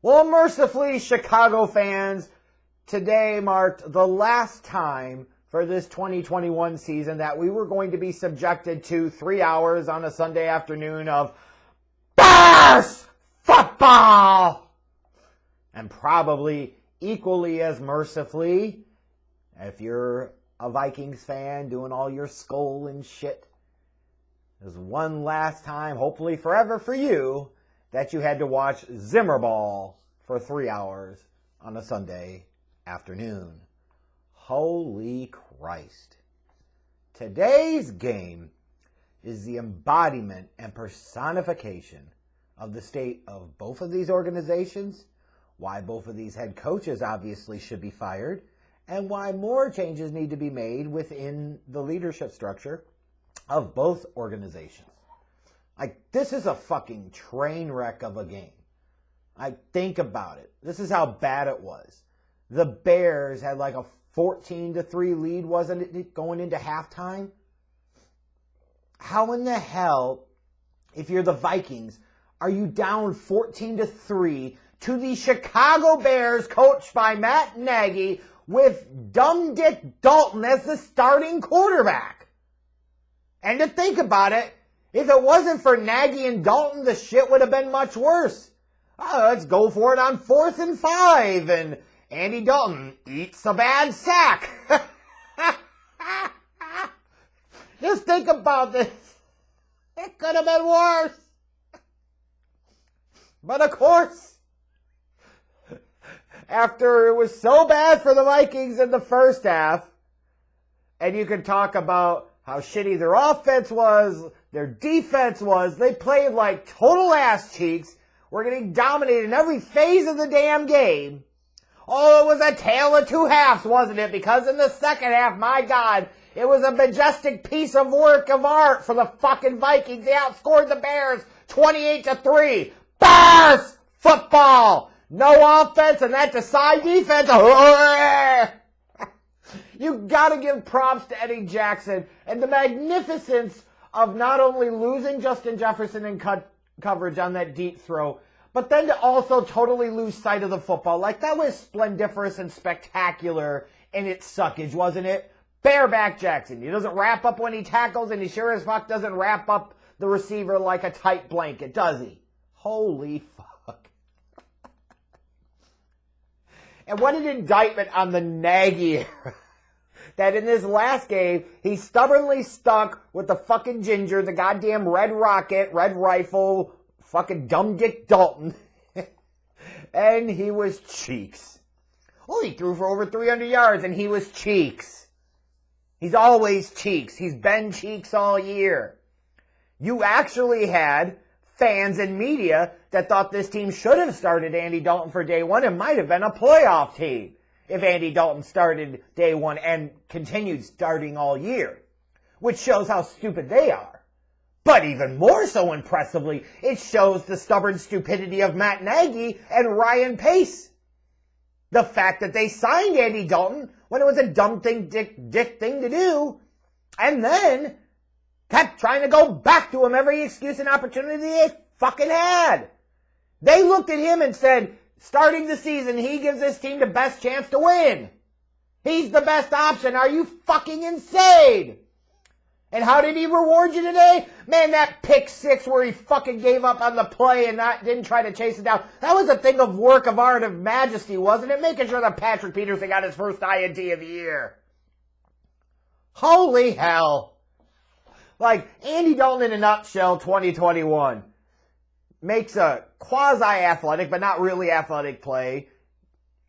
Well, mercifully, Chicago fans, today marked the last time for this 2021 season that we were going to be subjected to 3 hours on a Sunday afternoon of Bears football. And probably equally as mercifully, if you're a Vikings fan doing all your skull and shit, there's one last time, hopefully forever for you, that you had to watch Zimmer Ball for 3 hours on a Sunday afternoon. Holy Christ. Today's game is the embodiment and personification of the state of both of these organizations, why both of these head coaches obviously should be fired, and why more changes need to be made within the leadership structure of both organizations. Like, this is a fucking train wreck of a game. Think about it. This is how bad it was. The Bears had like a 14-3 lead, wasn't it, going into halftime? How in the hell, if you're the Vikings, are you down 14-3 to the Chicago Bears, coached by Matt Nagy, with Dumb Dick Dalton as the starting quarterback? And to think about it, if it wasn't for Nagy and Dalton, the shit would have been much worse. Let's go for it on 4th and 5, and Andy Dalton eats a bad sack. Just think about this. It could have been worse. But of course, after it was so bad for the Vikings in the first half, and you can talk about how shitty their offense was, their defense was, they played like total ass cheeks, were getting dominated in every phase of the damn game. Oh, it was a tale of two halves, wasn't it? Because in the second half, my God, it was a majestic piece of work of art for the fucking Vikings. They outscored the Bears 28-3. Bears football! No offense and that side defense. You gotta give props to Eddie Jackson and the magnificence of not only losing Justin Jefferson in coverage on that deep throw, but then to also totally lose sight of the football. Like, that was splendiferous and spectacular in its suckage, wasn't it? Bareback Jackson. He doesn't wrap up when he tackles, and he sure as fuck doesn't wrap up the receiver like a tight blanket, does he? Holy fuck. And what an indictment on the Nagy era. That in this last game, he stubbornly stuck with the fucking ginger, the goddamn Red Rocket, Red Rifle, fucking Dumb Dick Dalton. And he was cheeks. Well, he threw for over 300 yards, and he was cheeks. He's always cheeks. He's been cheeks all year. You actually had fans and media that thought this team should have started Andy Dalton for day one and might have been a playoff team if Andy Dalton started day one and continued starting all year, which shows how stupid they are. But even more so impressively, it shows the stubborn stupidity of Matt Nagy and Ryan Pace. The fact that they signed Andy Dalton when it was a dumb thing, dick thing to do, and then kept trying to go back to him every excuse and opportunity they fucking had. They looked at him and said, starting the season, he gives this team the best chance to win. He's the best option. Are you fucking insane? And how did he reward you today? Man, that pick six where he fucking gave up on the play and didn't try to chase it down. That was a thing of work of art of majesty, wasn't it? Making sure that Patrick Peterson got his first INT of the year. Holy hell. Like, Andy Dalton in a nutshell, 2021. Makes a quasi-athletic, but not really athletic play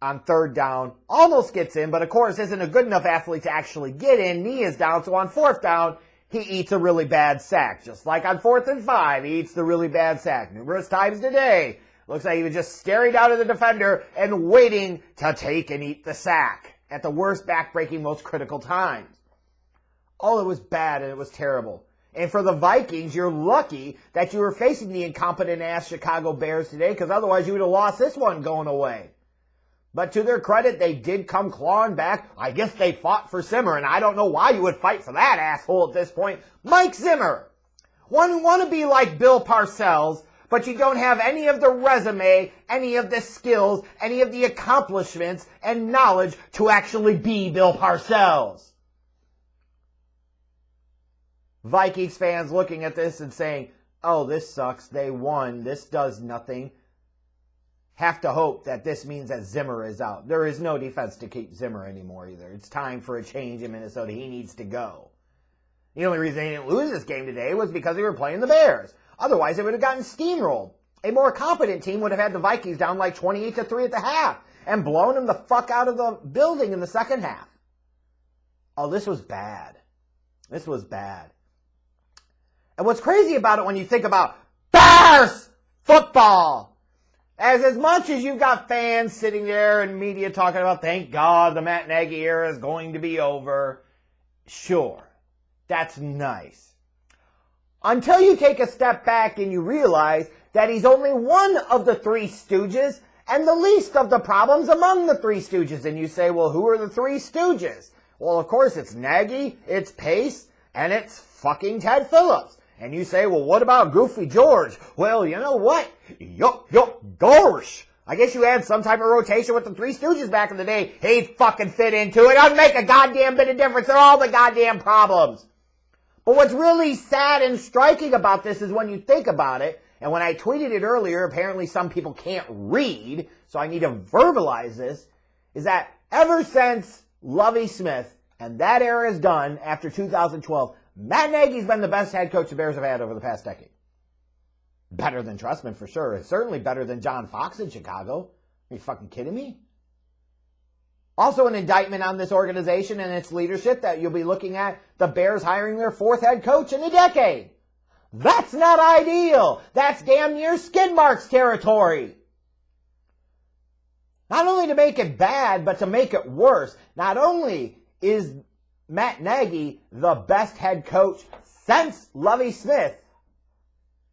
on third down. Almost gets in, but of course isn't a good enough athlete to actually get in. Knee is down, so on fourth down, he eats a really bad sack. Just like on 4th and 5, he eats the really bad sack. Numerous times today, looks like he was just staring down at the defender and waiting to take and eat the sack at the worst, backbreaking, most critical times. Oh, it was bad and it was terrible. And for the Vikings, you're lucky that you were facing the incompetent-ass Chicago Bears today, because otherwise you would have lost this one going away. But to their credit, they did come clawing back. I guess they fought for Zimmer, and I don't know why you would fight for that asshole at this point. Mike Zimmer. One want to be like Bill Parcells, but you don't have any of the resume, any of the skills, any of the accomplishments and knowledge to actually be Bill Parcells. Vikings fans looking at this and saying, oh, this sucks, they won, this does nothing, have to hope that this means that Zimmer is out. There is no defense to keep Zimmer anymore either. It's time for a change in Minnesota. He needs to go. The only reason they didn't lose this game today was because they were playing the Bears. Otherwise, they would have gotten steamrolled. A more competent team would have had the Vikings down like 28-3 at the half and blown them the fuck out of the building in the second half. Oh, this was bad. This was bad. And what's crazy about it when you think about Bears football, as much as you've got fans sitting there and media talking about, thank God the Matt Nagy era is going to be over, sure, that's nice. Until you take a step back and you realize that he's only one of the three stooges and the least of the problems among the three stooges. And you say, well, who are the three stooges? Well, of course, it's Nagy, it's Pace, and it's fucking Ted Phillips. And you say, well, what about Goofy George? Well, you know what? Gosh. I guess you had some type of rotation with the Three Stooges back in the day. He'd fucking fit into it. Doesn't make a goddamn bit of difference. They're all the goddamn problems. But what's really sad and striking about this is when you think about it, and when I tweeted it earlier, apparently some people can't read, so I need to verbalize this, is that ever since Lovie Smith, and that era is done after 2012, Matt Nagy's been the best head coach the Bears have had over the past decade. Better than Trustman for sure. Certainly better than John Fox in Chicago. Are you fucking kidding me? Also an indictment on this organization and its leadership that you'll be looking at the Bears hiring their fourth head coach in a decade. That's not ideal. That's damn near skid marks territory. Not only to make it bad, but to make it worse. Not only is Matt Nagy the best head coach since Lovie Smith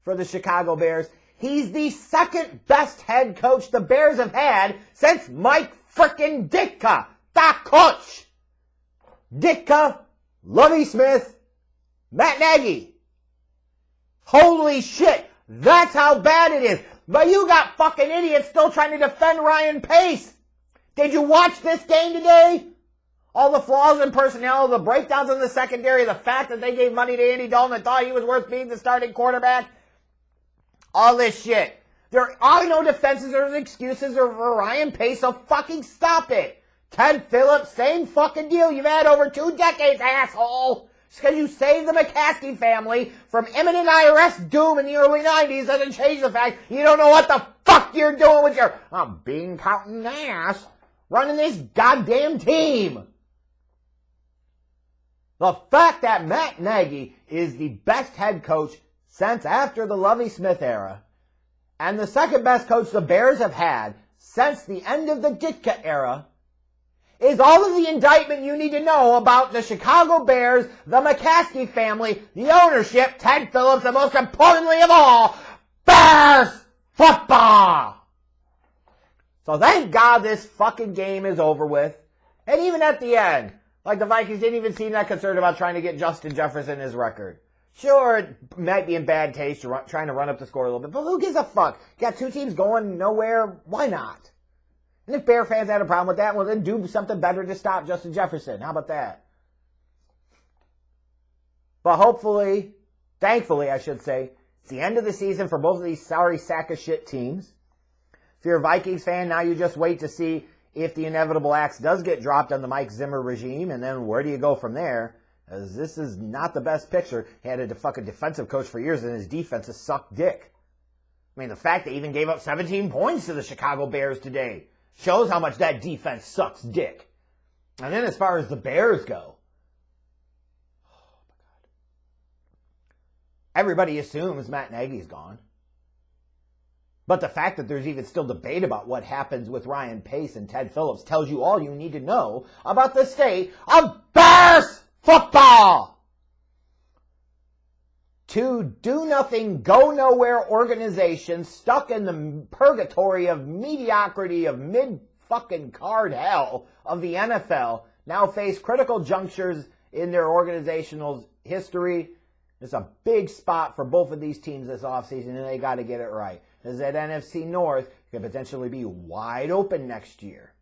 for the Chicago Bears, he's the second best head coach the Bears have had since Mike frickin' Ditka, the coach. Ditka, Lovie Smith, Matt Nagy. Holy shit, that's how bad it is. But you got fucking idiots still trying to defend Ryan Pace. Did you watch this game today? All the flaws in personnel, the breakdowns in the secondary, the fact that they gave money to Andy Dalton and thought he was worth being the starting quarterback. All this shit. There are no defenses or excuses for Ryan Pace, so fucking stop it. Ted Phillips, same fucking deal you've had over 2 decades, asshole. Just because you saved the McCaskey family from imminent IRS doom in the early 90s doesn't change the fact you don't know what the fuck you're doing with your bean counting ass running this goddamn team. The fact that Matt Nagy is the best head coach since after the Lovie Smith era, and the second best coach the Bears have had since the end of the Ditka era, is all of the indictment you need to know about the Chicago Bears, the McCaskey family, the ownership, Ted Phillips, and most importantly of all, Bears football! So thank God this fucking game is over with. And even at the end, like the Vikings didn't even seem that concerned about trying to get Justin Jefferson his record. Sure, it might be in bad taste trying to run up the score a little bit, but who gives a fuck? Got 2 teams going nowhere, why not? And if Bear fans had a problem with that, well then do something better to stop Justin Jefferson. How about that? But hopefully, thankfully I should say, it's the end of the season for both of these sorry sack of shit teams. If you're a Vikings fan, now you just wait to see if the inevitable axe does get dropped on the Mike Zimmer regime, and then where do you go from there? As this is not the best picture. He had a fucking defensive coach for years, and his defense has sucked dick. I mean, the fact they even gave up 17 points to the Chicago Bears today shows how much that defense sucks dick. And then as far as the Bears go, oh my God, everybody assumes Matt Nagy's gone. But the fact that there's even still debate about what happens with Ryan Pace and Ted Phillips tells you all you need to know about the state of Bears football. 2 do-nothing, go-nowhere organizations stuck in the purgatory of mediocrity of mid-fucking-card hell of the NFL now face critical junctures in their organizational history It's a big spot for both of these teams this offseason, and they got to get it right. As that NFC North could potentially be wide open next year.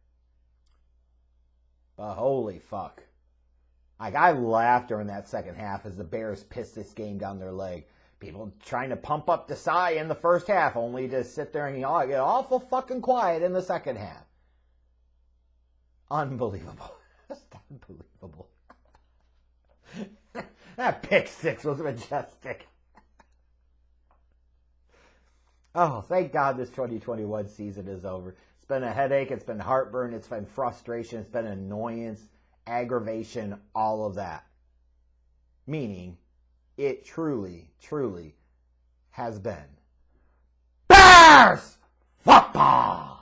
But holy fuck. Like, I laughed during that second half as the Bears pissed this game down their leg. People trying to pump up Desai in the first half, only to sit there and get awful fucking quiet in the second half. Unbelievable. Just unbelievable. That pick six was majestic. Oh, thank God this 2021 season is over. It's been a headache. It's been heartburn. It's been frustration. It's been annoyance, aggravation, all of that. Meaning, it truly, truly has been Bears football!